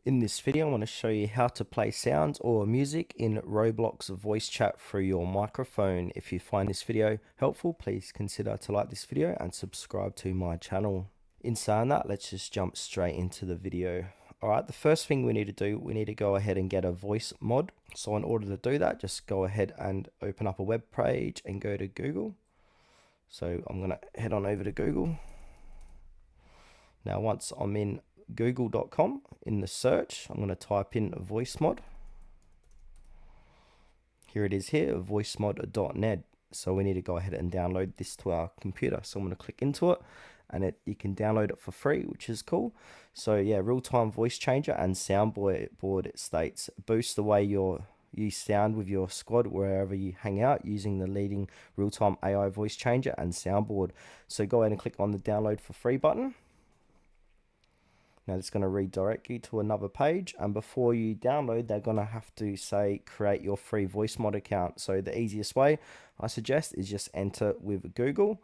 In this video, I want to show you how to play sounds or music in Roblox voice chat through your microphone. If you find this video helpful, please consider to like this video and subscribe to my channel. In saying that, let's just jump straight into the video. Alright, the first thing we need to do, we need to go ahead and get a voice mod. So in order to do that, just go ahead and open up a web page and go to Google. So I'm going to head on over to Google. Now once I'm in google.com, in the search, I'm going to type in voice mod. Here it is here, voicemod.net. So we need to go ahead and download this to our computer. So I'm going to click into it, and you can download it for free, which is cool. So yeah, real-time voice changer and soundboard, it states, boost the way you sound with your squad wherever you hang out using the leading real-time AI voice changer and soundboard. So go ahead and click on the download for free button. Now it's going to redirect you to another page, and before you download, they're going to have to say create your free voice mod account. So the easiest way I suggest is just enter with Google.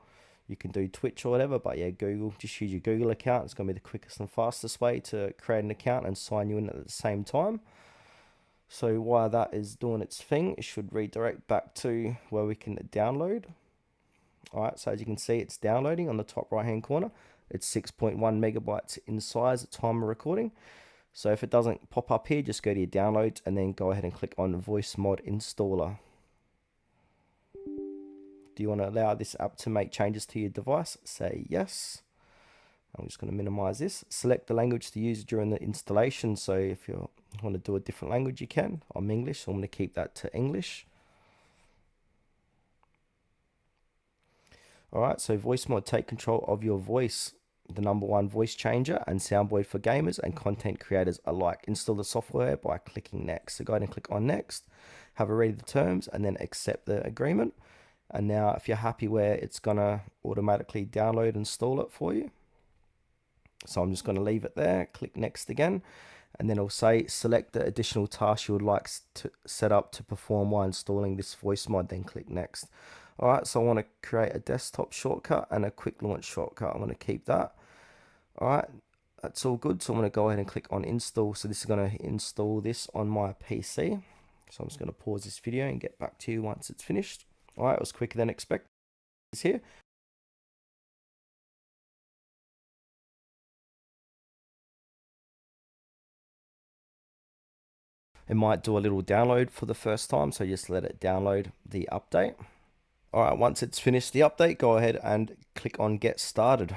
You can do Twitch or whatever, but yeah, Google, just use your Google account. It's going to be the quickest and fastest way to create an account and sign you in at the same time. So while that is doing its thing, it should redirect back to where we can download. Alright, so as you can see, it's downloading on the top right hand corner. It's 6.1 megabytes in size at time of recording. So if it doesn't pop up here, just go to your downloads and then go ahead and click on Voice Mod Installer. Do you want to allow this app to make changes to your device? Say yes. I'm just going to minimize this. Select the language to use during the installation. So if you want to do a different language, you can. I'm English, so I'm going to keep that to English. Alright, so Voice Mod, take control of your voice. The #1 voice changer and soundboard for gamers and content creators alike. Install the software by clicking next. So go ahead and click on next, have a read of the terms, and then accept the agreement. And now if you're happy where it's gonna automatically download and install it for you. So I'm just gonna leave it there, click next again, and then it'll say select the additional tasks you would like to set up to perform while installing this voice mod, then click next. Alright, so I want to create a desktop shortcut and a quick launch shortcut. I'm going to keep that. Alright, that's all good. So I'm going to go ahead and click on install. So this is going to install this on my PC. So I'm just going to pause this video and get back to you once it's finished. Alright, it was quicker than expected. It's here. It might do a little download for the first time, so just let it download the update. Alright, once it's finished the update, go ahead and click on Get Started.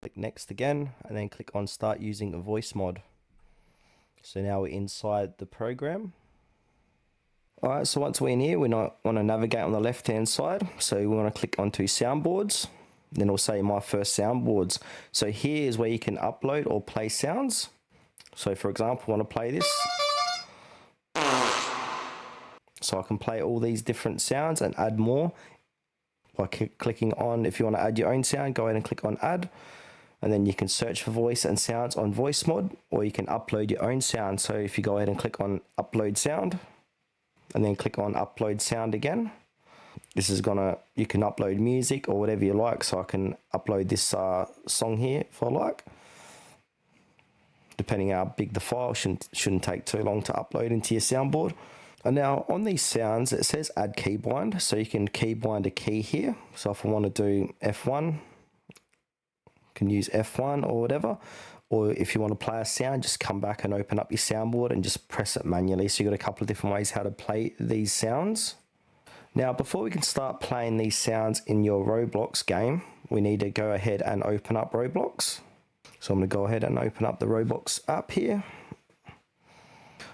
Click Next again, and then click on Start Using a Voice Mod. So now we're inside the program. Alright, so once we're in here, we want to navigate on the left-hand side. So we want to click onto Soundboards. Then it'll say My First Soundboards. So here is where you can upload or play sounds. So for example, I want to play this. So I can play all these different sounds and add more by clicking on, if you want to add your own sound, go ahead and click on add. And then you can search for voice and sounds on Voice Mod, or you can upload your own sound. So if you go ahead and click on upload sound and then click on upload sound again, this is you can upload music or whatever you like. So I can upload this song here if I like. Depending how big the file, shouldn't take too long to upload into your soundboard. And now on these sounds, it says add keybind, so you can keybind a key here. So if I want to do F1, can use F1 or whatever. Or if you want to play a sound, just come back and open up your soundboard and just press it manually. So you've got a couple of different ways how to play these sounds. Now, before we can start playing these sounds in your Roblox game, we need to go ahead and open up Roblox. So I'm going to go ahead and open up the Roblox app here.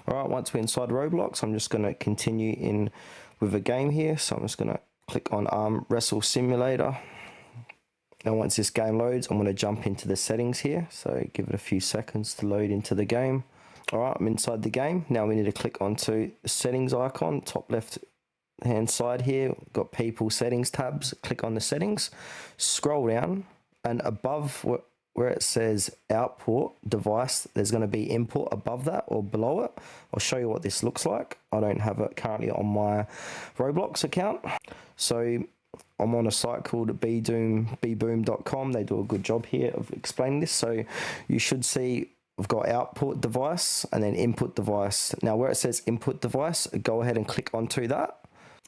Alright, once we're inside Roblox, I'm just going to continue in with a game here. So I'm just going to click on Arm Wrestle Simulator. Now once this game loads, I'm going to jump into the settings here. So give it a few seconds to load into the game. Alright, I'm inside the game. Now we need to click onto the settings icon, top left hand side here. We've got people settings tabs. Click on the settings, scroll down, and above where it says output device, there's going to be input above that or below it. I'll show you what this looks like. I don't have it currently on my Roblox account. So I'm on a site called bboom.com. They do a good job here of explaining this. So you should see I've got output device and then input device. Now where it says input device, go ahead and click onto that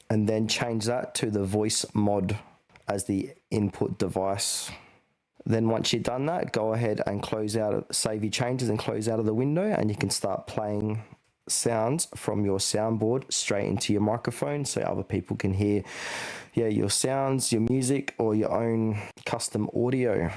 and then change that to the voice mod as the input device. Then once you've done that, go ahead and close out, save your changes and close out of the window, and you can start playing sounds from your soundboard straight into your microphone so other people can hear your sounds, your music, or your own custom audio.